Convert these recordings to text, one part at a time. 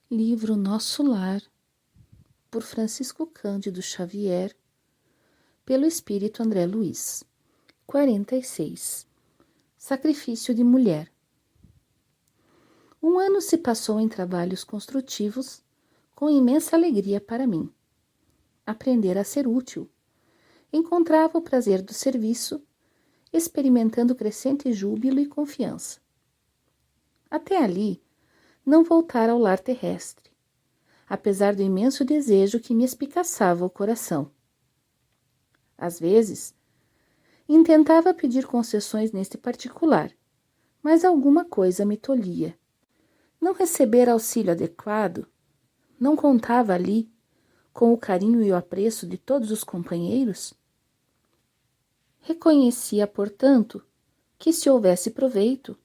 Livro Nosso Lar, por Francisco Cândido Xavier, pelo Espírito André Luiz. 46. Sacrifício de mulher. Um ano se passou em trabalhos construtivos, com imensa alegria para mim. Aprender a ser útil. Encontrava o prazer do serviço, experimentando crescente júbilo e confiança. Até ali, não voltara ao lar terrestre, apesar do imenso desejo que me espicaçava o coração. Às vezes, intentava pedir concessões neste particular, mas alguma coisa me tolhia. Não receber auxílio adequado, não contava ali com o carinho e o apreço de todos os companheiros? Reconhecia, portanto, que se houvesse proveito,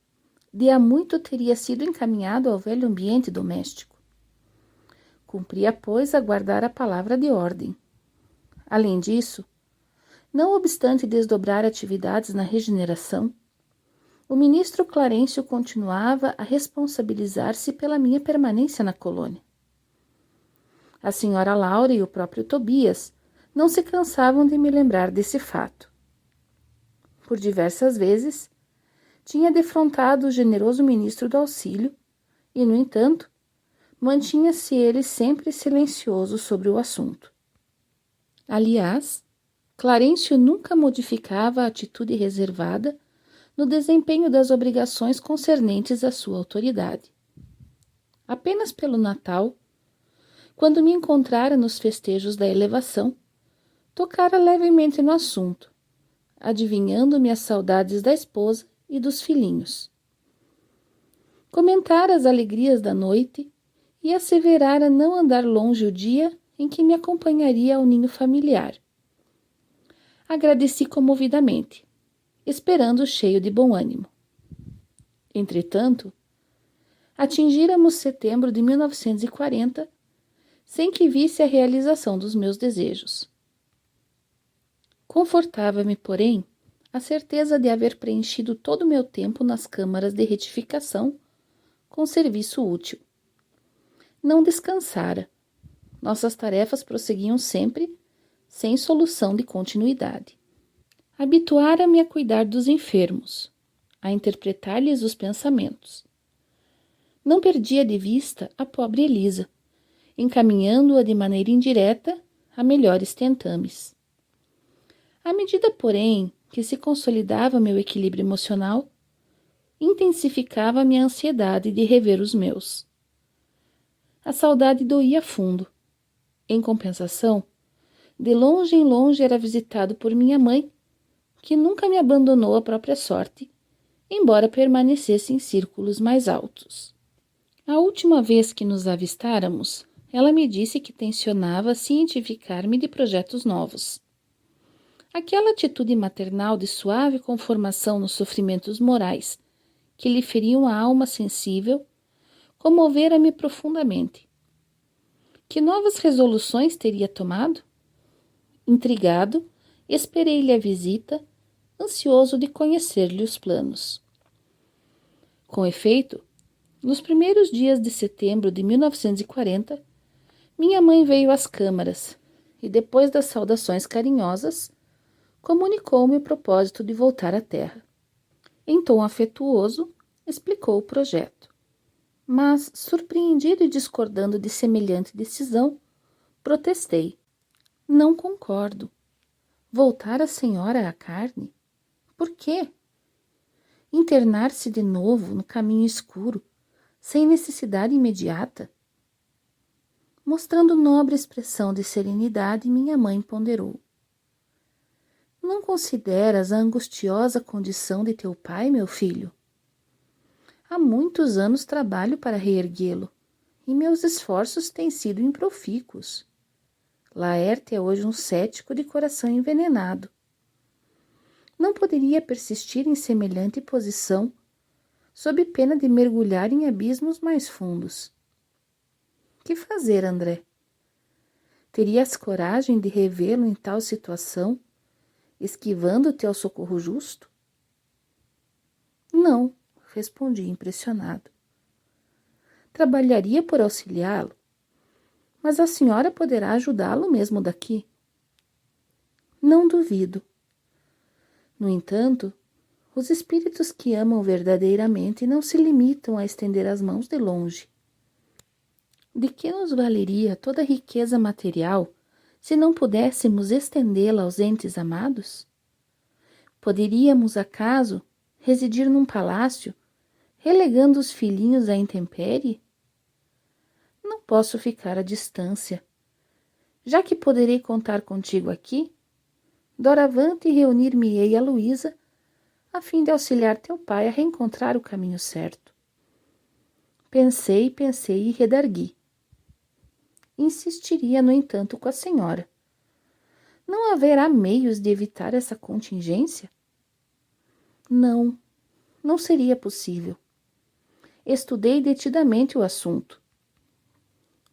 de há muito teria sido encaminhado ao velho ambiente doméstico. Cumpria, pois, aguardar a palavra de ordem. Além disso, não obstante desdobrar atividades na regeneração, o ministro Clarencio continuava a responsabilizar-se pela minha permanência na colônia. A senhora Laura e o próprio Tobias não se cansavam de me lembrar desse fato. Por diversas vezes, tinha defrontado o generoso ministro do auxílio e, no entanto, mantinha-se ele sempre silencioso sobre o assunto. Aliás, Clarencio nunca modificava a atitude reservada no desempenho das obrigações concernentes à sua autoridade. Apenas pelo Natal, quando me encontrara nos festejos da elevação, tocara levemente no assunto, adivinhando-me as saudades da esposa e dos filhinhos. Comentara as alegrias da noite e asseverara não andar longe o dia em que me acompanharia ao ninho familiar. Agradeci comovidamente, esperando cheio de bom ânimo. Entretanto, atingíramos setembro de 1940, sem que visse a realização dos meus desejos. Confortava-me, porém, a certeza de haver preenchido todo o meu tempo nas câmaras de retificação com serviço útil. Não descansara. Nossas tarefas prosseguiam sempre, sem solução de continuidade. Habituara-me a cuidar dos enfermos, a interpretar-lhes os pensamentos. Não perdia de vista a pobre Elisa, encaminhando-a de maneira indireta a melhores tentames. À medida, porém, que se consolidava meu equilíbrio emocional, intensificava a minha ansiedade de rever os meus. A saudade doía fundo. Em compensação, de longe em longe era visitado por minha mãe, que nunca me abandonou à própria sorte, embora permanecesse em círculos mais altos. A última vez que nos avistáramos, ela me disse que tencionava cientificar-me de projetos novos. Aquela atitude maternal de suave conformação nos sofrimentos morais, que lhe feriam a alma sensível, comovera-me profundamente. Que novas resoluções teria tomado? Intrigado, esperei-lhe a visita, ansioso de conhecer-lhe os planos. Com efeito, nos primeiros dias de setembro de 1940, minha mãe veio às câmaras e, depois das saudações carinhosas, comunicou-me o propósito de voltar à terra. Em tom afetuoso, explicou o projeto. Mas, surpreendido e discordando de semelhante decisão, protestei. Não concordo. Voltar a senhora à carne? Por quê? Internar-se de novo no caminho escuro, sem necessidade imediata? Mostrando nobre expressão de serenidade, minha mãe ponderou. Não consideras a angustiosa condição de teu pai, meu filho? Há muitos anos trabalho para reerguê-lo, e meus esforços têm sido improfícuos. Laerte é hoje um cético de coração envenenado. Não poderia persistir em semelhante posição, sob pena de mergulhar em abismos mais fundos. Que fazer, André? Terias coragem de revê-lo em tal situação, esquivando-te ao socorro justo? Não, respondi impressionado. Trabalharia por auxiliá-lo, mas a senhora poderá ajudá-lo mesmo daqui. Não duvido. No entanto, os espíritos que amam verdadeiramente não se limitam a estender as mãos de longe. De que nos valeria toda a riqueza material se não pudéssemos estendê-la aos entes amados? Poderíamos, acaso, residir num palácio, relegando os filhinhos à intempérie? Não posso ficar à distância. Já que poderei contar contigo aqui, doravante reunir-me-ei a Luísa, a fim de auxiliar teu pai a reencontrar o caminho certo. Pensei e redargui. Insistiria, no entanto, com a senhora. Não haverá meios de evitar essa contingência? Não, não seria possível. Estudei detidamente o assunto.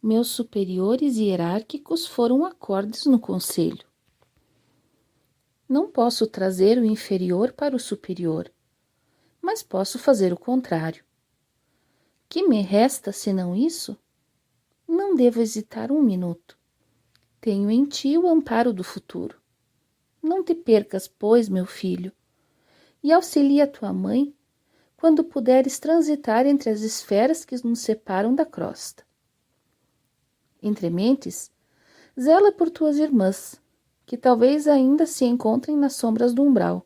Meus superiores hierárquicos foram acordes no conselho. Não posso trazer o inferior para o superior, mas posso fazer o contrário. Que me resta senão isso? Não devo hesitar um minuto. Tenho em ti o amparo do futuro. Não te percas, pois, meu filho, e auxilia tua mãe quando puderes transitar entre as esferas que nos separam da crosta. Entre mentes, zela por tuas irmãs, que talvez ainda se encontrem nas sombras do umbral,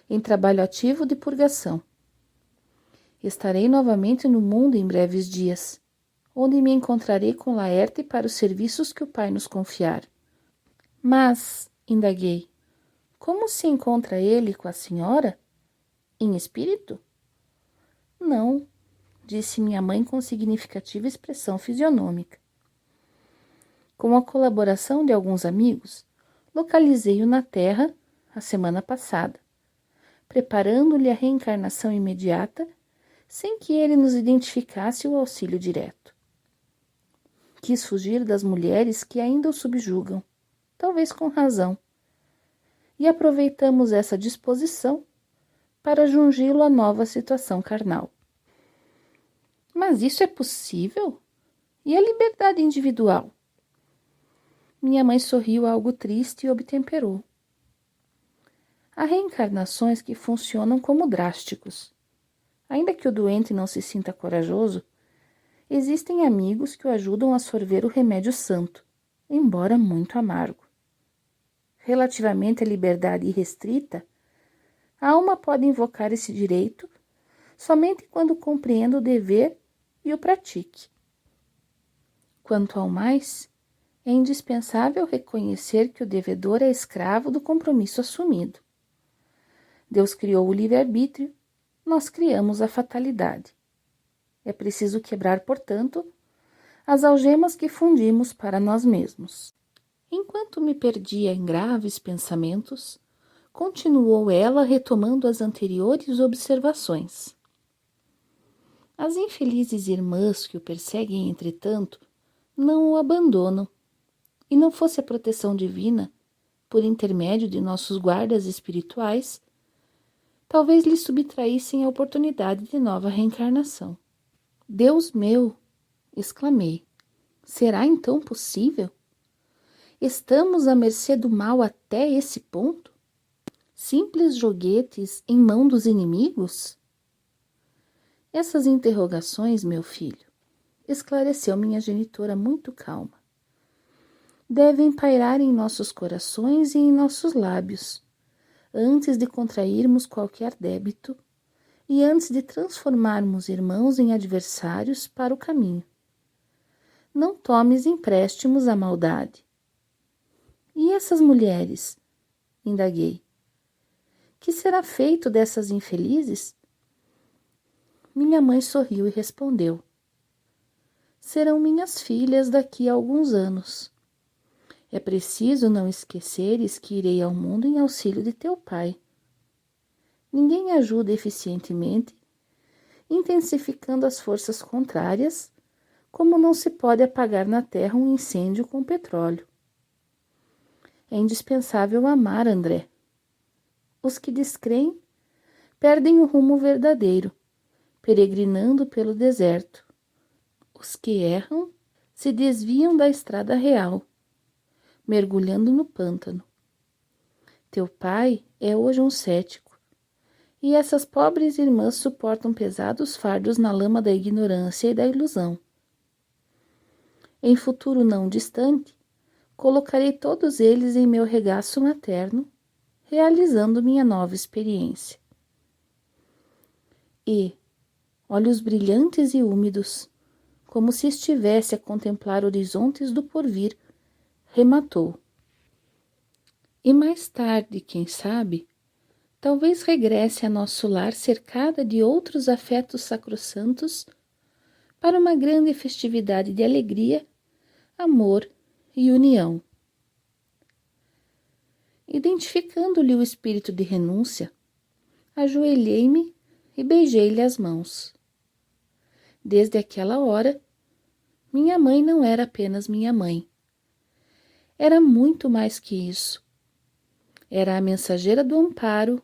em trabalho ativo de purgação. Estarei novamente no mundo em breves dias, onde me encontrarei com Laerte para os serviços que o Pai nos confiar. Mas, indaguei, como se encontra ele com a senhora? Em espírito? Não, disse minha mãe com significativa expressão fisionômica. Com a colaboração de alguns amigos, localizei-o na Terra a semana passada, preparando-lhe a reencarnação imediata, sem que ele nos identificasse o auxílio direto. Quis fugir das mulheres que ainda o subjugam, talvez com razão, e aproveitamos essa disposição para jungi-lo à nova situação carnal. Mas isso é possível? E a liberdade individual? Minha mãe sorriu algo triste e obtemperou. Há reencarnações que funcionam como drásticos. Ainda que o doente não se sinta corajoso, existem amigos que o ajudam a sorver o remédio santo, embora muito amargo. Relativamente à liberdade irrestrita, a alma pode invocar esse direito somente quando compreenda o dever e o pratique. Quanto ao mais, é indispensável reconhecer que o devedor é escravo do compromisso assumido. Deus criou o livre-arbítrio, nós criamos a fatalidade. É preciso quebrar, portanto, as algemas que fundimos para nós mesmos. Enquanto me perdia em graves pensamentos, continuou ela retomando as anteriores observações. As infelizes irmãs que o perseguem, entretanto, não o abandonam, e não fosse a proteção divina, por intermédio de nossos guardas espirituais, talvez lhe subtraíssem a oportunidade de nova reencarnação. Deus meu! Exclamei. Será então possível? Estamos à mercê do mal até esse ponto? Simples joguetes em mão dos inimigos? Essas interrogações, meu filho, esclareceu minha genitora muito calma, devem pairar em nossos corações e em nossos lábios, antes de contrairmos qualquer débito e antes de transformarmos irmãos em adversários para o caminho. Não tomes empréstimos à maldade. E essas mulheres? Indaguei. Que será feito dessas infelizes? Minha mãe sorriu e respondeu. Serão minhas filhas daqui a alguns anos. É preciso não esqueceres que irei ao mundo em auxílio de teu pai. Ninguém ajuda eficientemente, intensificando as forças contrárias, como não se pode apagar na terra um incêndio com petróleo. É indispensável amar, André. Os que descreem perdem o rumo verdadeiro, peregrinando pelo deserto, os que erram se desviam da estrada real, mergulhando no pântano. Teu pai é hoje um cético, e essas pobres irmãs suportam pesados fardos na lama da ignorância e da ilusão. Em futuro não distante, colocarei todos eles em meu regaço materno, realizando minha nova experiência. E, olhos brilhantes e úmidos, como se estivesse a contemplar horizontes do porvir, rematou. E mais tarde, quem sabe, talvez regresse a nosso lar cercada de outros afetos sacrossantos para uma grande festividade de alegria, amor e união. Identificando-lhe o espírito de renúncia, ajoelhei-me e beijei-lhe as mãos. Desde aquela hora, minha mãe não era apenas minha mãe. Era muito mais que isso. Era a mensageira do amparo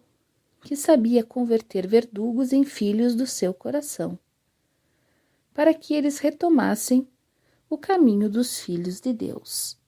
que sabia converter verdugos em filhos do seu coração, para que eles retomassem o caminho dos filhos de Deus.